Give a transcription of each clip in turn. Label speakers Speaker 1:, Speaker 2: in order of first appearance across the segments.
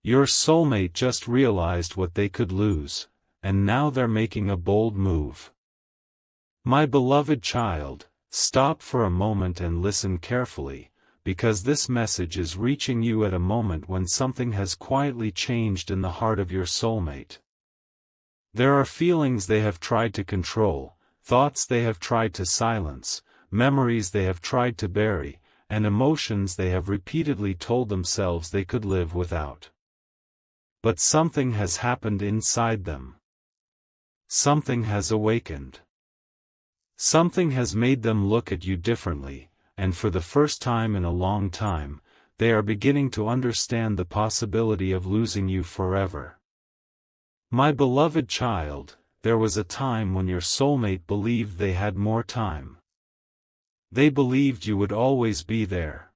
Speaker 1: Your soulmate just realized what they could lose, and now they're making a bold move. My beloved child, stop for a moment and listen carefully, because this message is reaching you at a moment when something has quietly changed in the heart of your soulmate. There are feelings they have tried to control, thoughts they have tried to silence, memories they have tried to bury, and emotions they have repeatedly told themselves they could live without. But something has happened inside them. Something has awakened. Something has made them look at you differently, and for the first time in a long time, they are beginning to understand the possibility of losing you forever. My beloved child, there was a time when your soulmate believed they had more time. They believed you would always be there.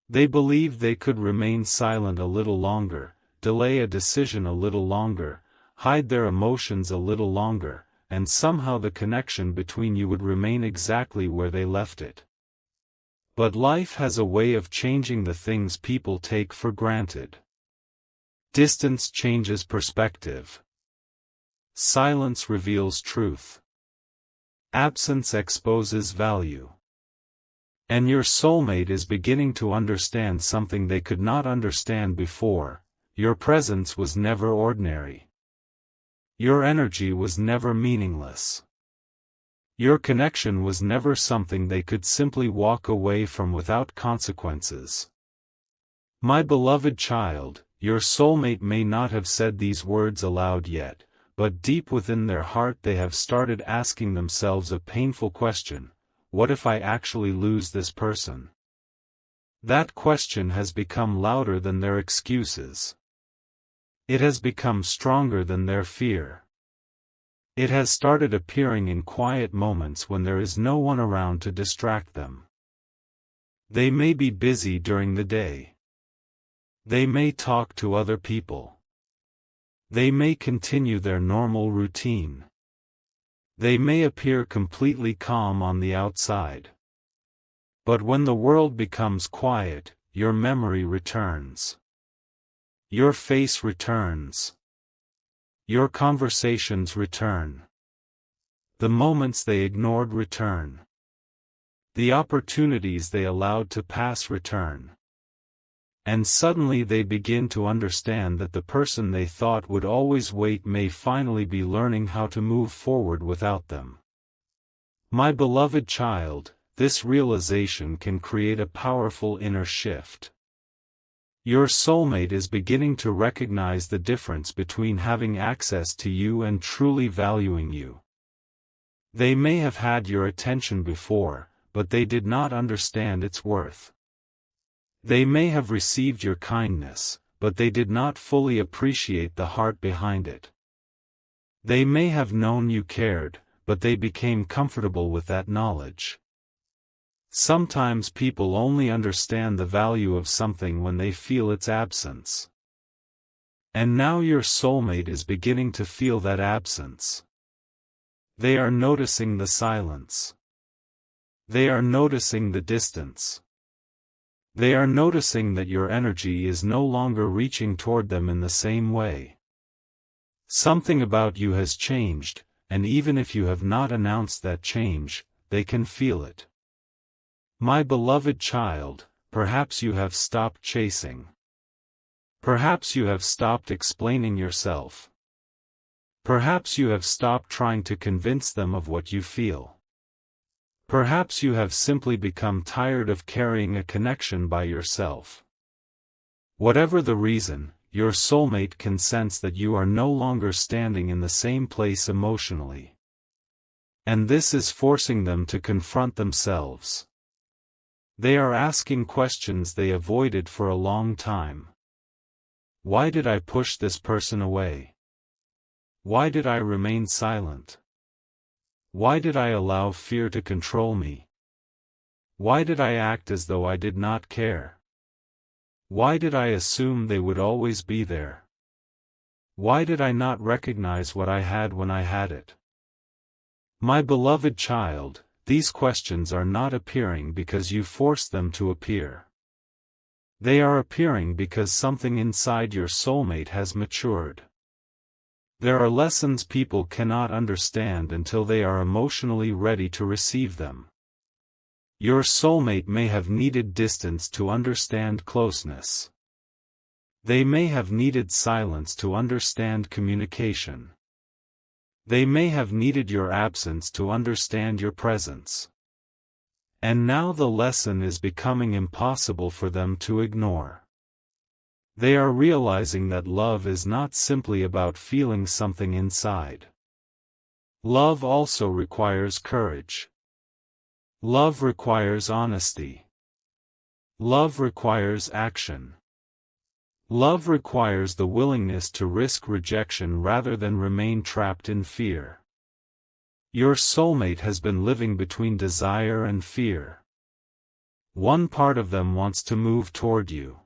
Speaker 1: They believed they could remain silent a little longer, delay a decision a little longer, hide their emotions a little longer, and somehow the connection between you would remain exactly where they left it. But life has a way of changing the things people take for granted. Distance changes perspective. Silence reveals truth. Absence exposes value. And your soulmate is beginning to understand something they could not understand before: your presence was never ordinary. Your energy was never meaningless. Your connection was never something they could simply walk away from without consequences. My beloved child, your soulmate may not have said these words aloud yet, but deep within their heart they have started asking themselves a painful question: what if I actually lose this person? That question has become louder than their excuses. It has become stronger than their fear. It has started appearing in quiet moments when there is no one around to distract them. They may be busy during the day. They may talk to other people. They may continue their normal routine. They may appear completely calm on the outside. But when the world becomes quiet, your memory returns. Your face returns. Your conversations return. The moments they ignored return. The opportunities they allowed to pass return. And suddenly they begin to understand that the person they thought would always wait may finally be learning how to move forward without them. My beloved child, this realization can create a powerful inner shift. Your soulmate is beginning to recognize the difference between having access to you and truly valuing you. They may have had your attention before, but they did not understand its worth. They may have received your kindness, but they did not fully appreciate the heart behind it. They may have known you cared, but they became comfortable with that knowledge. Sometimes people only understand the value of something when they feel its absence. And now your soulmate is beginning to feel that absence. They are noticing the silence. They are noticing the distance. They are noticing that your energy is no longer reaching toward them in the same way. Something about you has changed, and even if you have not announced that change, they can feel it. My beloved child, perhaps you have stopped chasing. Perhaps you have stopped explaining yourself. Perhaps you have stopped trying to convince them of what you feel. Perhaps you have simply become tired of carrying a connection by yourself. Whatever the reason, your soulmate can sense that you are no longer standing in the same place emotionally. And this is forcing them to confront themselves. They are asking questions they avoided for a long time. Why did I push this person away? Why did I remain silent? Why did I allow fear to control me? Why did I act as though I did not care? Why did I assume they would always be there? Why did I not recognize what I had when I had it? My beloved child, these questions are not appearing because you forced them to appear. They are appearing because something inside your soulmate has matured. There are lessons people cannot understand until they are emotionally ready to receive them. Your soulmate may have needed distance to understand closeness. They may have needed silence to understand communication. They may have needed your absence to understand your presence. And now the lesson is becoming impossible for them to ignore. They are realizing that love is not simply about feeling something inside. Love also requires courage. Love requires honesty. Love requires action. Love requires the willingness to risk rejection rather than remain trapped in fear. Your soulmate has been living between desire and fear. One part of them wants to move toward you.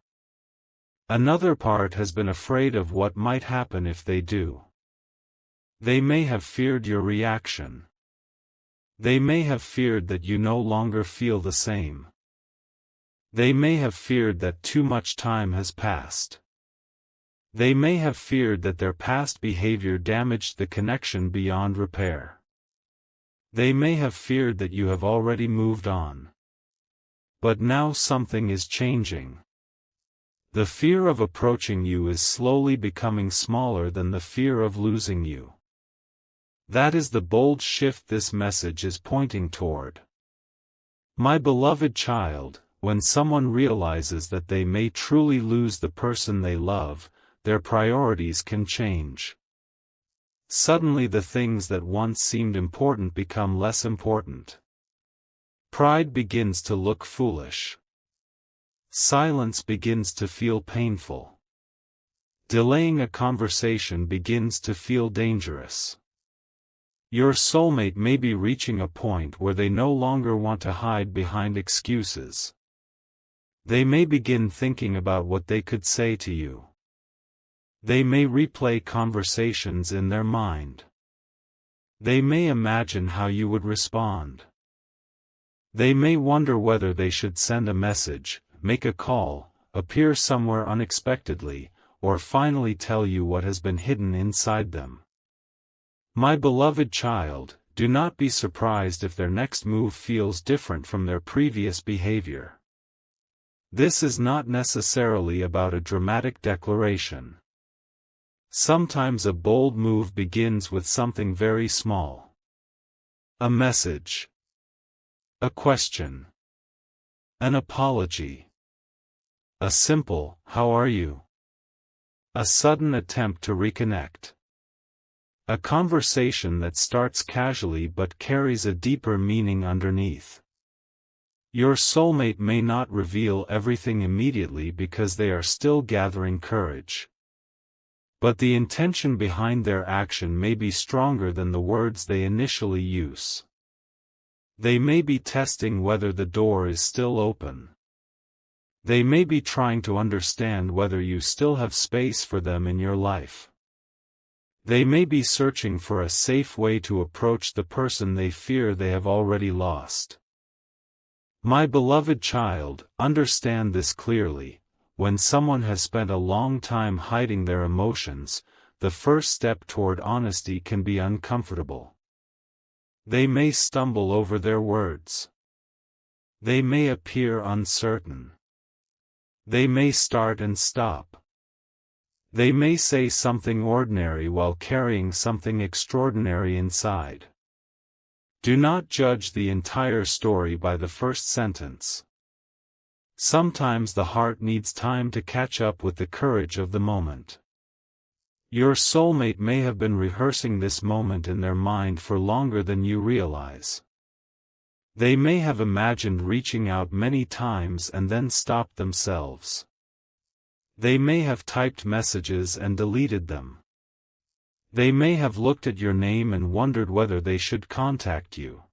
Speaker 1: Another part has been afraid of what might happen if they do. They may have feared your reaction. They may have feared that you no longer feel the same. They may have feared that too much time has passed. They may have feared that their past behavior damaged the connection beyond repair. They may have feared that you have already moved on. But now something is changing. The fear of approaching you is slowly becoming smaller than the fear of losing you. That is the bold shift this message is pointing toward. My beloved child, when someone realizes that they may truly lose the person they love, their priorities can change. Suddenly the things that once seemed important become less important. Pride begins to look foolish. Silence begins to feel painful. Delaying a conversation begins to feel dangerous. Your soulmate may be reaching a point where they no longer want to hide behind excuses. They may begin thinking about what they could say to you. They may replay conversations in their mind. They may imagine how you would respond. They may wonder whether they should send a message, make a call, appear somewhere unexpectedly, or finally tell you what has been hidden inside them. My beloved child, do not be surprised if their next move feels different from their previous behavior. This is not necessarily about a dramatic declaration. Sometimes a bold move begins with something very small. A message. A question. An apology. A simple, "How are you?" A sudden attempt to reconnect. A conversation that starts casually but carries a deeper meaning underneath. Your soulmate may not reveal everything immediately because they are still gathering courage. But the intention behind their action may be stronger than the words they initially use. They may be testing whether the door is still open. They may be trying to understand whether you still have space for them in your life. They may be searching for a safe way to approach the person they fear they have already lost. My beloved child, understand this clearly: when someone has spent a long time hiding their emotions, the first step toward honesty can be uncomfortable. They may stumble over their words. They may appear uncertain. They may start and stop. They may say something ordinary while carrying something extraordinary inside. Do not judge the entire story by the first sentence. Sometimes the heart needs time to catch up with the courage of the moment. Your soulmate may have been rehearsing this moment in their mind for longer than you realize. They may have imagined reaching out many times and then stopped themselves. They may have typed messages and deleted them. They may have looked at your name and wondered whether they should contact you.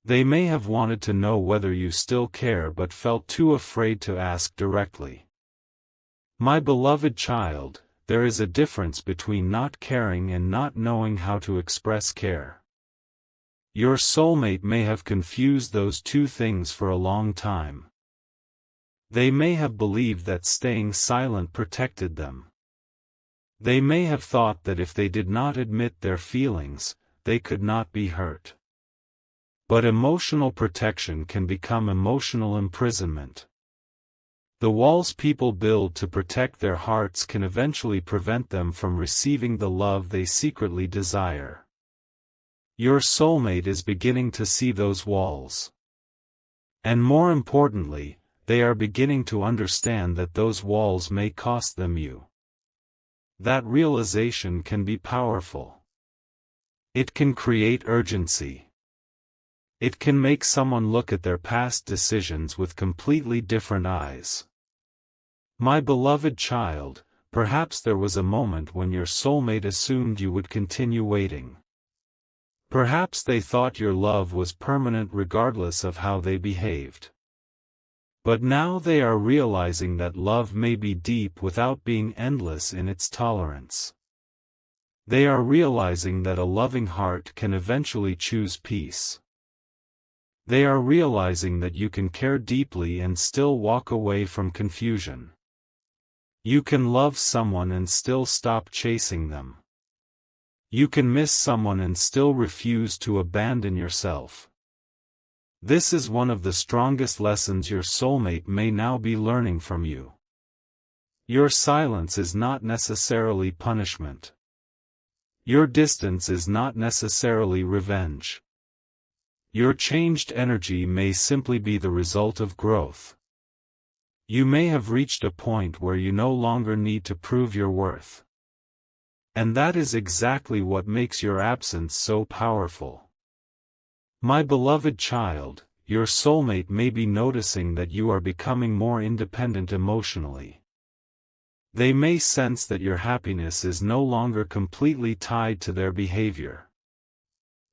Speaker 1: They may have wanted to know whether you still care but felt too afraid to ask directly. My beloved child, there is a difference between not caring and not knowing how to express care. Your soulmate may have confused those two things for a long time. They may have believed that staying silent protected them. They may have thought that if they did not admit their feelings, they could not be hurt. But emotional protection can become emotional imprisonment. The walls people build to protect their hearts can eventually prevent them from receiving the love they secretly desire. Your soulmate is beginning to see those walls. And more importantly, they are beginning to understand that those walls may cost them you. That realization can be powerful. It can create urgency. It can make someone look at their past decisions with completely different eyes. My beloved child, perhaps there was a moment when your soulmate assumed you would continue waiting. Perhaps they thought your love was permanent regardless of how they behaved. But now they are realizing that love may be deep without being endless in its tolerance. They are realizing that a loving heart can eventually choose peace. They are realizing that you can care deeply and still walk away from confusion. You can love someone and still stop chasing them. You can miss someone and still refuse to abandon yourself. This is one of the strongest lessons your soulmate may now be learning from you. Your silence is not necessarily punishment. Your distance is not necessarily revenge. Your changed energy may simply be the result of growth. You may have reached a point where you no longer need to prove your worth. And that is exactly what makes your absence so powerful. My beloved child, your soulmate may be noticing that you are becoming more independent emotionally. They may sense that your happiness is no longer completely tied to their behavior.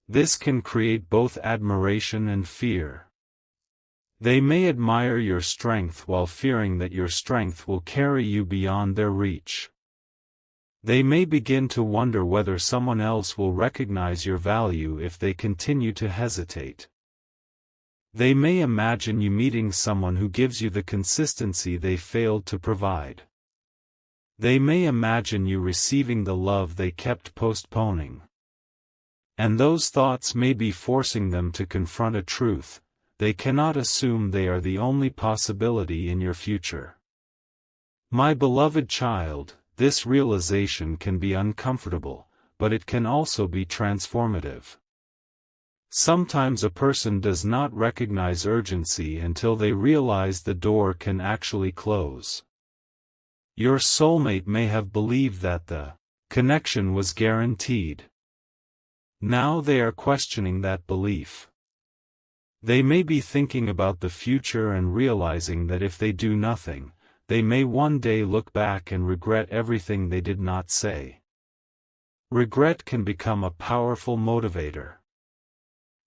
Speaker 1: This can create both admiration and fear. They may admire your strength while fearing that your strength will carry you beyond their reach. They may begin to wonder whether someone else will recognize your value if they continue to hesitate. They may imagine you meeting someone who gives you the consistency they failed to provide. They may imagine you receiving the love they kept postponing. And those thoughts may be forcing them to confront a truth: they cannot assume they are the only possibility in your future. My beloved child, this realization can be uncomfortable, but it can also be transformative. Sometimes a person does not recognize urgency until they realize the door can actually close. Your soulmate may have believed that the connection was guaranteed. Now they are questioning that belief. They may be thinking about the future and realizing that if they do nothing, they may one day look back and regret everything they did not say. Regret can become a powerful motivator.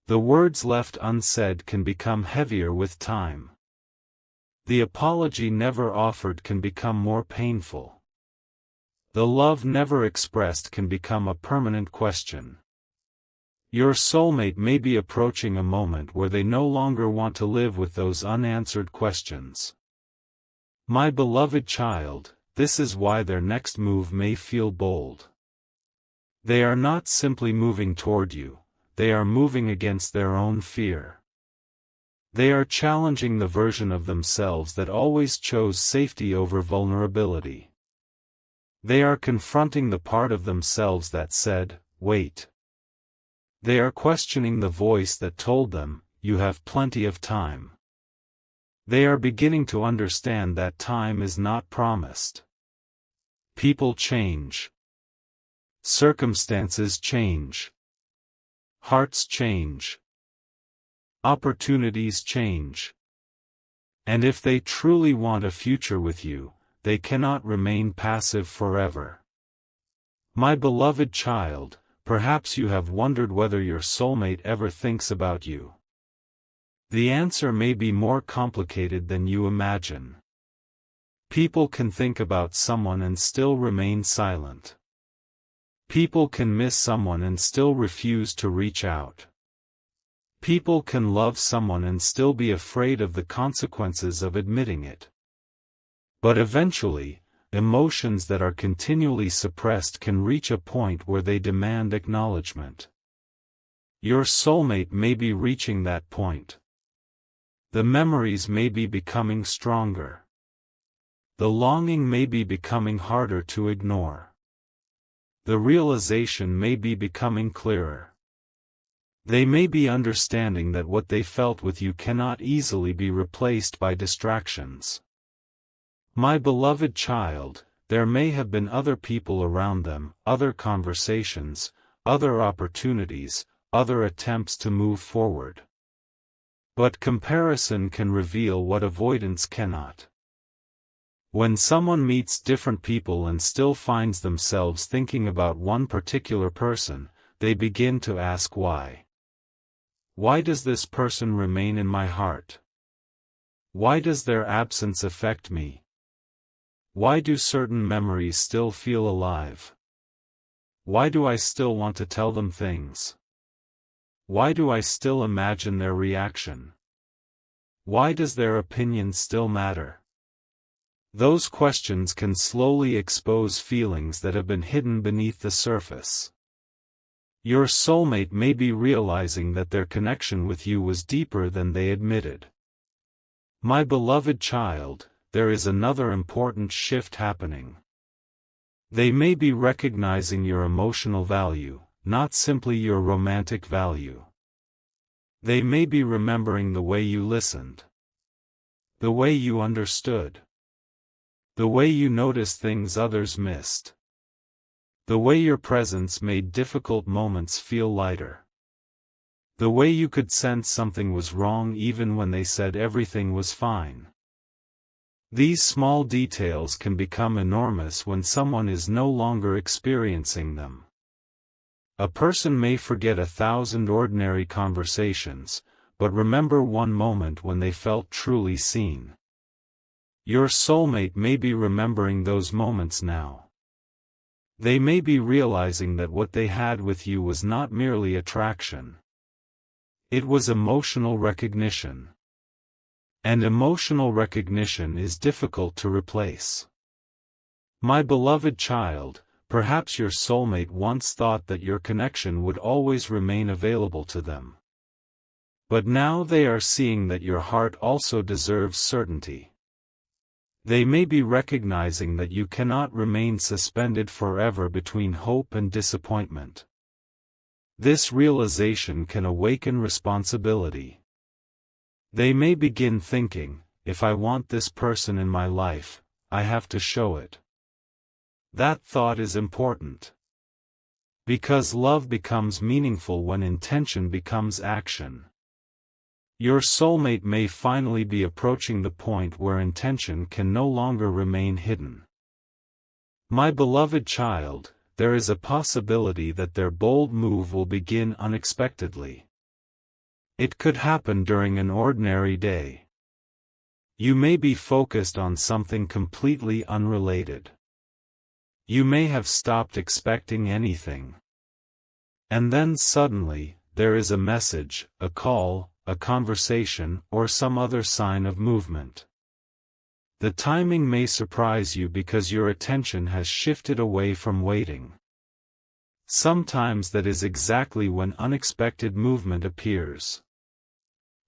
Speaker 1: The words left unsaid can become heavier with time. The apology never offered can become more painful. The love never expressed can become a permanent question. Your soulmate may be approaching a moment where they no longer want to live with those unanswered questions. My beloved child, this is why their next move may feel bold. They are not simply moving toward you, they are moving against their own fear. They are challenging the version of themselves that always chose safety over vulnerability. They are confronting the part of themselves that said, "Wait." They are questioning the voice that told them, "You have plenty of time." They are beginning to understand that time is not promised. People change. Circumstances change. Hearts change. Opportunities change. And if they truly want a future with you, they cannot remain passive forever. My beloved child, perhaps you have wondered whether your soulmate ever thinks about you. The answer may be more complicated than you imagine. People can think about someone and still remain silent. People can miss someone and still refuse to reach out. People can love someone and still be afraid of the consequences of admitting it. But eventually, emotions that are continually suppressed can reach a point where they demand acknowledgement. Your soulmate may be reaching that point. The memories may be becoming stronger. The longing may be becoming harder to ignore. The realization may be becoming clearer. They may be understanding that what they felt with you cannot easily be replaced by distractions. My beloved child, there may have been other people around them, other conversations, other opportunities, other attempts to move forward. But comparison can reveal what avoidance cannot. When someone meets different people and still finds themselves thinking about one particular person, they begin to ask why. Why does this person remain in my heart? Why does their absence affect me? Why do certain memories still feel alive? Why do I still want to tell them things? Why do I still imagine their reaction? Why does their opinion still matter? Those questions can slowly expose feelings that have been hidden beneath the surface. Your soulmate may be realizing that their connection with you was deeper than they admitted. My beloved child, there is another important shift happening. They may be recognizing your emotional value, not simply your romantic value. They may be remembering the way you listened, the way you understood, the way you noticed things others missed, the way your presence made difficult moments feel lighter, the way you could sense something was wrong even when they said everything was fine. These small details can become enormous when someone is no longer experiencing them. A person may forget 1,000 ordinary conversations, but remember one moment when they felt truly seen. Your soulmate may be remembering those moments now. They may be realizing that what they had with you was not merely attraction. It was emotional recognition. And emotional recognition is difficult to replace. My beloved child, perhaps your soulmate once thought that your connection would always remain available to them. But now they are seeing that your heart also deserves certainty. They may be recognizing that you cannot remain suspended forever between hope and disappointment. This realization can awaken responsibility. They may begin thinking, if I want this person in my life, I have to show it. That thought is important. Because love becomes meaningful when intention becomes action. Your soulmate may finally be approaching the point where intention can no longer remain hidden. My beloved child, there is a possibility that their bold move will begin unexpectedly. It could happen during an ordinary day. You may be focused on something completely unrelated. You may have stopped expecting anything. And then suddenly, there is a message, a call, a conversation, or some other sign of movement. The timing may surprise you because your attention has shifted away from waiting. Sometimes that is exactly when unexpected movement appears.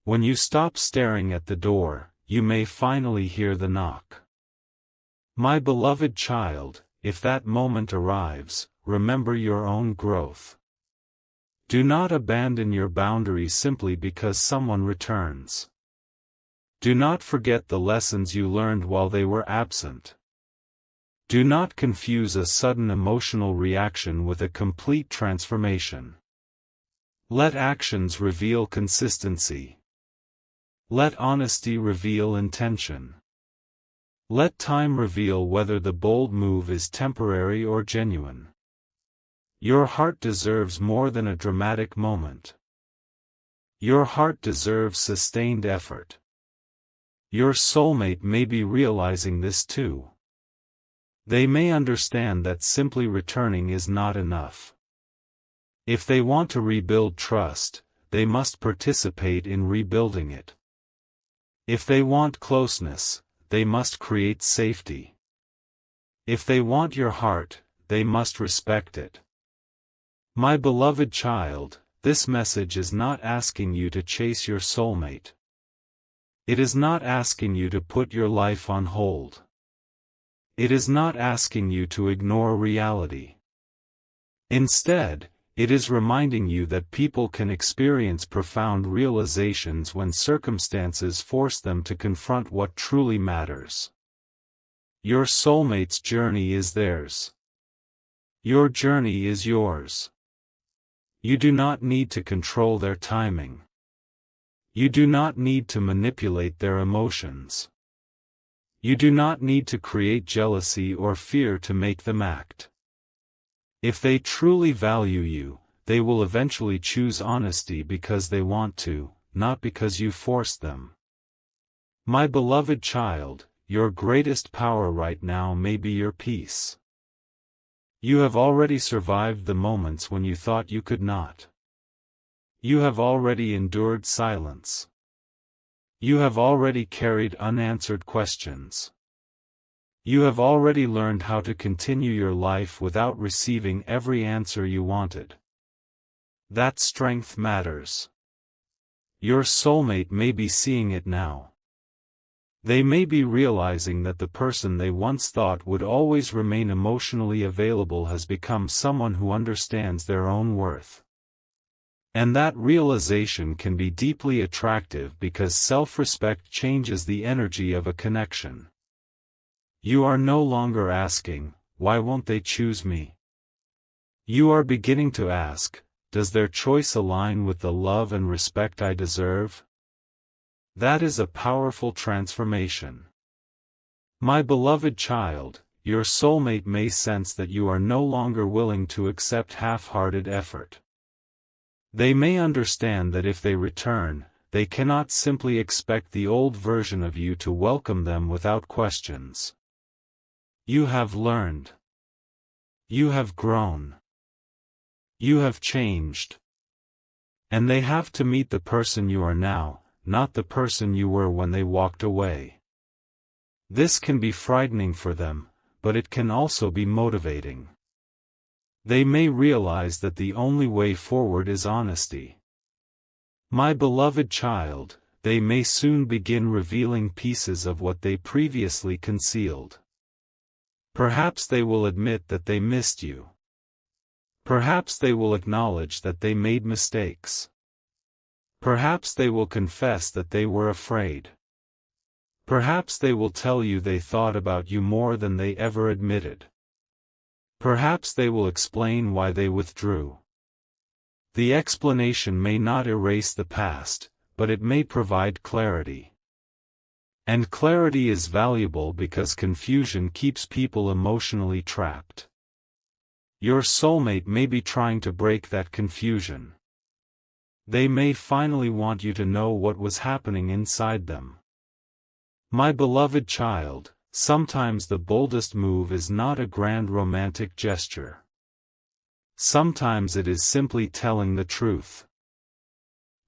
Speaker 1: When you stop staring at the door, you may finally hear the knock. My beloved child, if that moment arrives, remember your own growth. Do not abandon your boundaries simply because someone returns. Do not forget the lessons you learned while they were absent. Do not confuse a sudden emotional reaction with a complete transformation. Let actions reveal consistency. Let honesty reveal intention. Let time reveal whether the bold move is temporary or genuine. Your heart deserves more than a dramatic moment. Your heart deserves sustained effort. Your soulmate may be realizing this too. They may understand that simply returning is not enough. If they want to rebuild trust, they must participate in rebuilding it. If they want closeness, they must create safety. If they want your heart, they must respect it. My beloved child, this message is not asking you to chase your soulmate. It is not asking you to put your life on hold. It is not asking you to ignore reality. Instead, it is reminding you that people can experience profound realizations when circumstances force them to confront what truly matters. Your soulmate's journey is theirs. Your journey is yours. You do not need to control their timing. You do not need to manipulate their emotions. You do not need to create jealousy or fear to make them act. If they truly value you, they will eventually choose honesty because they want to, not because you forced them. My beloved child, your greatest power right now may be your peace. You have already survived the moments when you thought you could not. You have already endured silence. You have already carried unanswered questions. You have already learned how to continue your life without receiving every answer you wanted. That strength matters. Your soulmate may be seeing it now. They may be realizing that the person they once thought would always remain emotionally available has become someone who understands their own worth. And that realization can be deeply attractive because self-respect changes the energy of a connection. You are no longer asking, "Why won't they choose me?" You are beginning to ask, "Does their choice align with the love and respect I deserve?" That is a powerful transformation. My beloved child, your soulmate may sense that you are no longer willing to accept half-hearted effort. They may understand that if they return, they cannot simply expect the old version of you to welcome them without questions. You have learned. You have grown. You have changed. And they have to meet the person you are now, not the person you were when they walked away. This can be frightening for them, but it can also be motivating. They may realize that the only way forward is honesty. My beloved child, they may soon begin revealing pieces of what they previously concealed. Perhaps they will admit that they missed you. Perhaps they will acknowledge that they made mistakes. Perhaps they will confess that they were afraid. Perhaps they will tell you they thought about you more than they ever admitted. Perhaps they will explain why they withdrew. The explanation may not erase the past, but it may provide clarity. And clarity is valuable because confusion keeps people emotionally trapped. Your soulmate may be trying to break that confusion. They may finally want you to know what was happening inside them. My beloved child, sometimes the boldest move is not a grand romantic gesture. Sometimes it is simply telling the truth.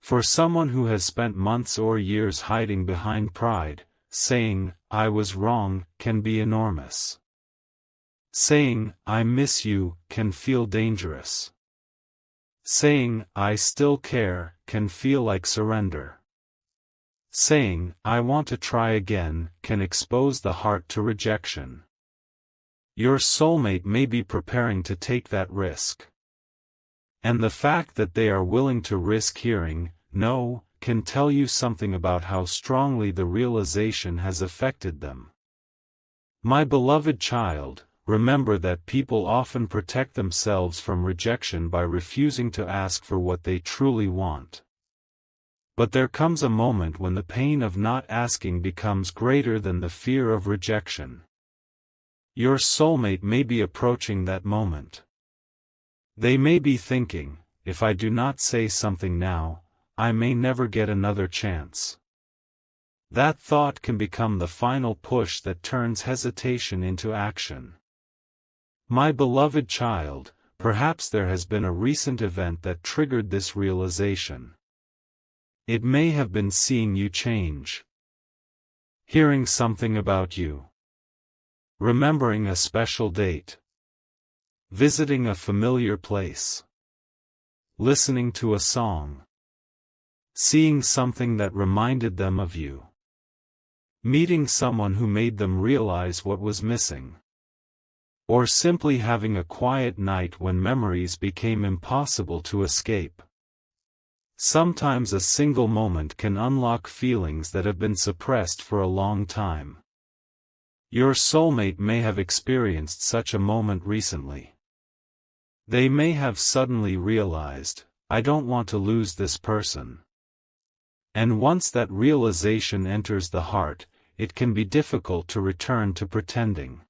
Speaker 1: For someone who has spent months or years hiding behind pride, saying, "I was wrong," can be enormous. Saying, "I miss you," can feel dangerous. Saying, "I still care," can feel like surrender. Saying, "I want to try again," can expose the heart to rejection. Your soulmate may be preparing to take that risk. And the fact that they are willing to risk hearing, "no," can tell you something about how strongly the realization has affected them. My beloved child, remember that people often protect themselves from rejection by refusing to ask for what they truly want. But there comes a moment when the pain of not asking becomes greater than the fear of rejection. Your soulmate may be approaching that moment. They may be thinking, "If I do not say something now, I may never get another chance." That thought can become the final push that turns hesitation into action. My beloved child, perhaps there has been a recent event that triggered this realization. It may have been seeing you change. hearing something about you, remembering a special date, visiting a familiar place, listening to a song, seeing something that reminded them of you, meeting someone who made them realize what was missing, or simply having a quiet night when memories became impossible to escape. Sometimes a single moment can unlock feelings that have been suppressed for a long time. Your soulmate may have experienced such a moment recently. They may have suddenly realized, I don't want to lose this person. And once that realization enters the heart, it can be difficult to return to pretending.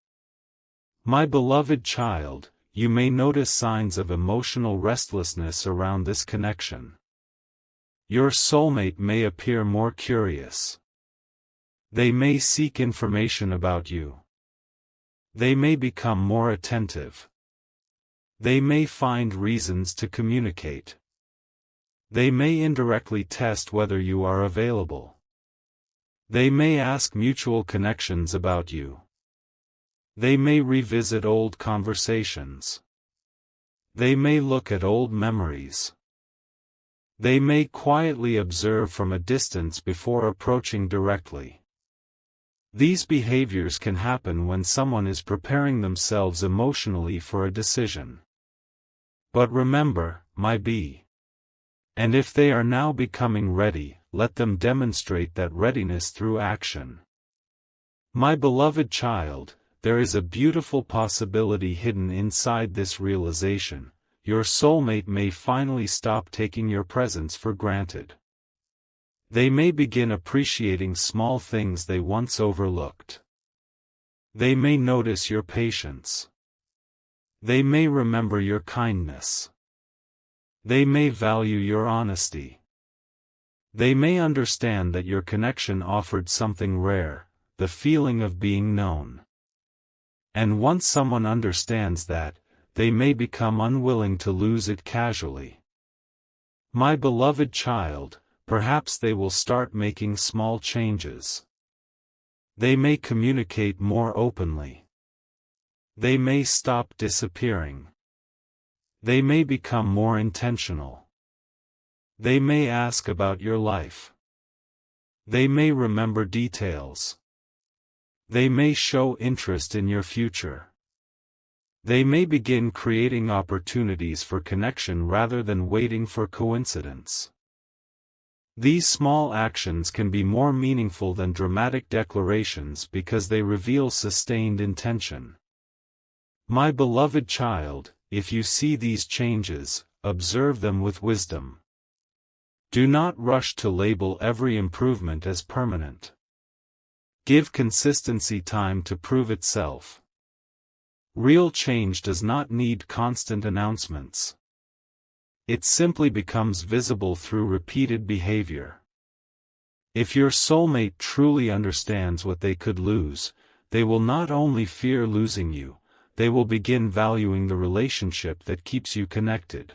Speaker 1: My beloved child, you may notice signs of emotional restlessness around this connection. Your soulmate may appear more curious. They may seek information about you. They may become more attentive. They may find reasons to communicate. They may indirectly test whether you are available. They may ask mutual connections about you. They may revisit old conversations. They may look at old memories. They may quietly observe from a distance before approaching directly. These behaviors can happen when someone is preparing themselves emotionally for a decision. But remember, my bee. And if they are now becoming ready, let them demonstrate that readiness through action. My beloved child, there is a beautiful possibility hidden inside this realization. Your soulmate may finally stop taking your presence for granted. They may begin appreciating small things they once overlooked. They may notice your patience. They may remember your kindness. They may value your honesty. They may understand that your connection offered something rare, the feeling of being known. And once someone understands that, they may become unwilling to lose it casually. My beloved child, perhaps they will start making small changes. They may communicate more openly. They may stop disappearing. They may become more intentional. They may ask about your life. They may remember details. They may show interest in your future. They may begin creating opportunities for connection rather than waiting for coincidence. These small actions can be more meaningful than dramatic declarations because they reveal sustained intention. My beloved child, if you see these changes, observe them with wisdom. Do not rush to label every improvement as permanent. Give consistency time to prove itself. Real change does not need constant announcements. It simply becomes visible through repeated behavior. If your soulmate truly understands what they could lose, they will not only fear losing you, they will begin valuing the relationship that keeps you connected.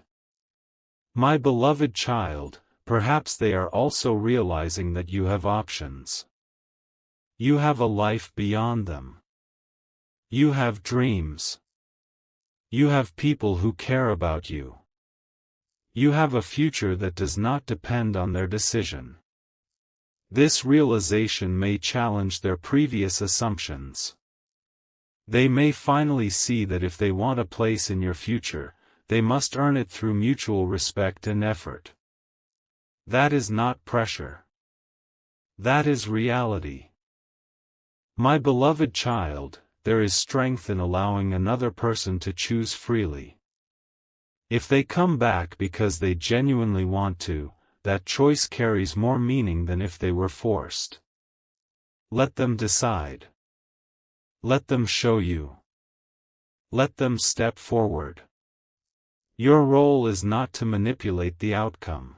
Speaker 1: My beloved child, perhaps they are also realizing that you have options. You have a life beyond them. You have dreams. You have people who care about you. You have a future that does not depend on their decision. This realization may challenge their previous assumptions. They may finally see that if they want a place in your future, they must earn it through mutual respect and effort. That is not pressure. That is reality. My beloved child, there is strength in allowing another person to choose freely. If they come back because they genuinely want to, that choice carries more meaning than if they were forced. Let them decide. Let them show you. Let them step forward. Your role is not to manipulate the outcome.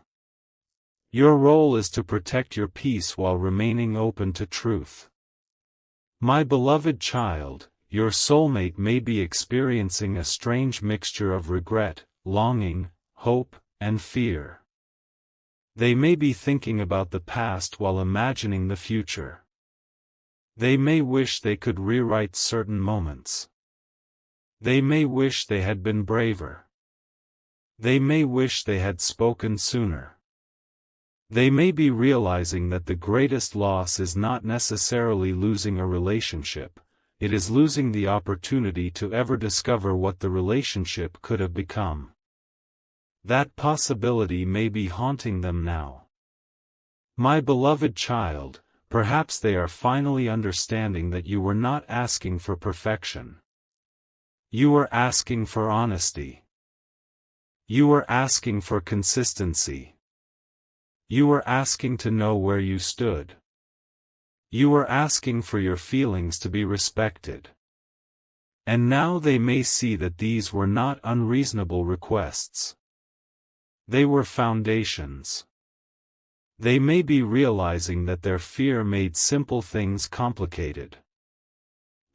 Speaker 1: Your role is to protect your peace while remaining open to truth. My beloved child, your soulmate may be experiencing a strange mixture of regret, longing, hope, and fear. They may be thinking about the past while imagining the future. They may wish they could rewrite certain moments. They may wish they had been braver. They may wish they had spoken sooner. They may be realizing that the greatest loss is not necessarily losing a relationship, it is losing the opportunity to ever discover what the relationship could have become. That possibility may be haunting them now. My beloved child, perhaps they are finally understanding that you were not asking for perfection. You were asking for honesty. You were asking for consistency. You were asking to know where you stood. You were asking for your feelings to be respected. And now they may see that these were not unreasonable requests. They were foundations. They may be realizing that their fear made simple things complicated.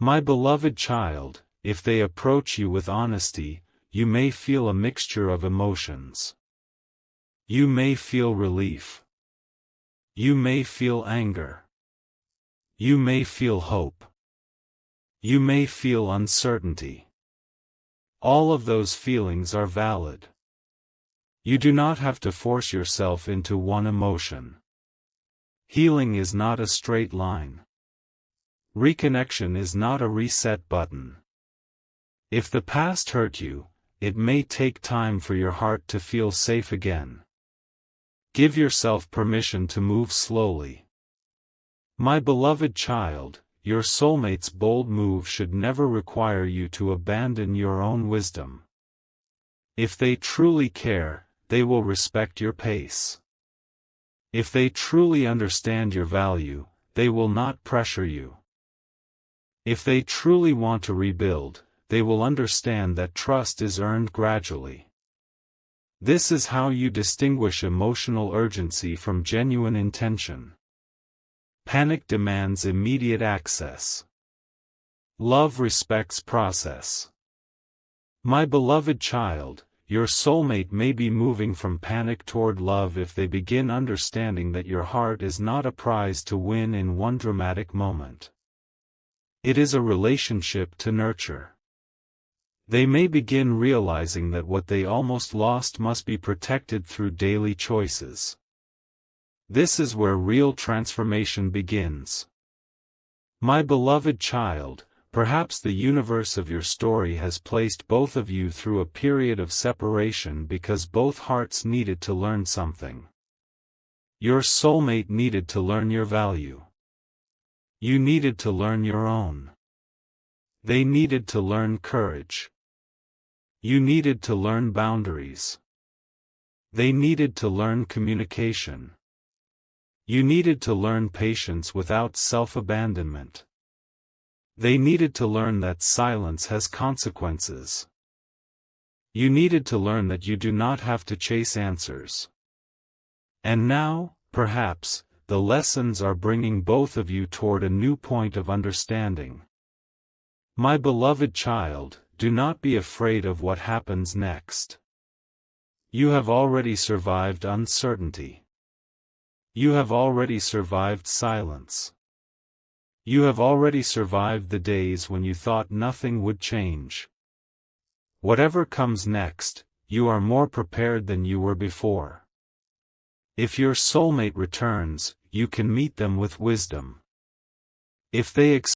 Speaker 1: My beloved child, if they approach you with honesty, you may feel a mixture of emotions. You may feel relief. You may feel anger. You may feel hope. You may feel uncertainty. All of those feelings are valid. You do not have to force yourself into one emotion. Healing is not a straight line. Reconnection is not a reset button. If the past hurt you, it may take time for your heart to feel safe again. Give yourself permission to move slowly. My beloved child, your soulmate's bold move should never require you to abandon your own wisdom. If they truly care, they will respect your pace. If they truly understand your value, they will not pressure you. If they truly want to rebuild, they will understand that trust is earned gradually. This is how you distinguish emotional urgency from genuine intention. Panic demands immediate access. Love respects process. My beloved child, your soulmate may be moving from panic toward love if they begin understanding that your heart is not a prize to win in one dramatic moment. It is a relationship to nurture. They may begin realizing that what they almost lost must be protected through daily choices. This is where real transformation begins. My beloved child, perhaps the universe of your story has placed both of you through a period of separation because both hearts needed to learn something. Your soulmate needed to learn your value. You needed to learn your own. They needed to learn courage. You needed to learn boundaries. They needed to learn communication. You needed to learn patience without self-abandonment. They needed to learn that silence has consequences. You needed to learn that you do not have to chase answers. And now, perhaps, the lessons are bringing both of you toward a new point of understanding. My beloved child, do not be afraid of what happens next. You have already survived uncertainty. You have already survived silence. You have already survived the days when you thought nothing would change. Whatever comes next, you are more prepared than you were before. If your soulmate returns, you can meet them with wisdom. If they